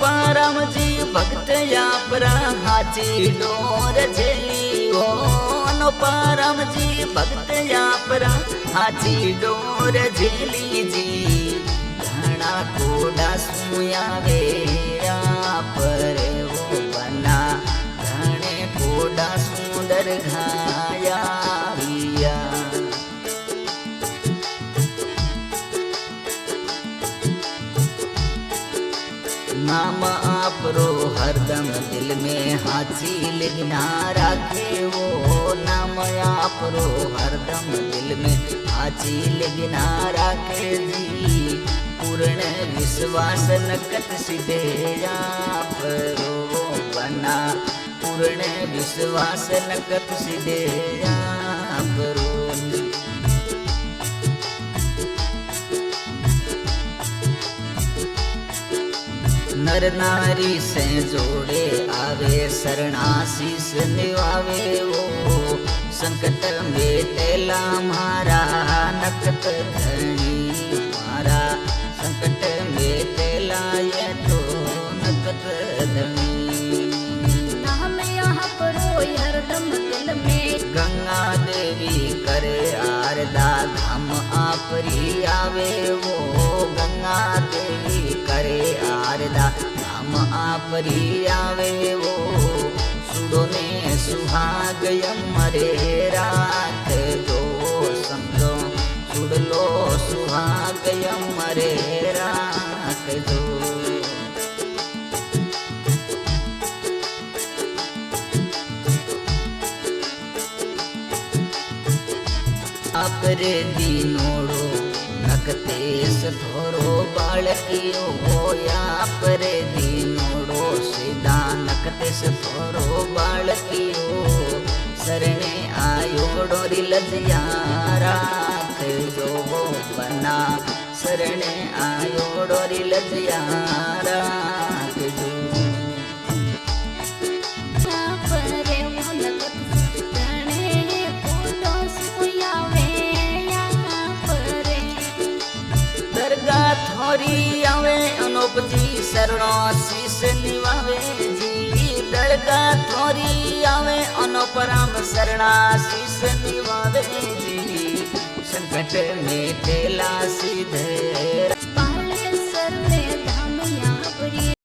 अनुपराम जी भक्त यापरा हाची डोर झेली हो। अनुपराम जी भक्त यापरा हाची डोर झेली जी। घना कोडा सुया वे पर वो बना घने कोडा सुंदर घाया विया। नाम आपरो हरदम दिल में हाची लिखना राखे वो। नाम आपरो हरदम दिल में हाची लिखना राखे जी। पूर्ण विश्वास नकत सिद्धे आपरो बना। पूर्ण विश्वास नकत सिद्धे आपरो। नर नारी से जोड़े आवे शरणाशीष निवावे वो। संकट में तेला मारा नकत धनी मारा। संकट में तेला ये तो नकत धनी। नाम यहाँ परो हरदम दिल में। गंगा देवी करे आरदा धाम आपरी आवे वो। गंगा देवी करे आरदा धाम आपरी आवे वो। सुडो ने सुहाग यमरे रात जो समझो। सुडलो सुहाग यमरे रात जो। आपरे दीनोड़ो नकतेस थोरो बालकियो होया। परे दीनोड़ो सीधा नकतेस थोरो बालकियो। सरणे आयो डोरी लजिया राख जो वो बना। सरणे आयो डोरी लजिया राख जो। थोरी आवे अनूप जी शरणो शीश निवावे जी। दरगा थोरी आवे अनुपराम शरणा शीश निवावे जी। संकट में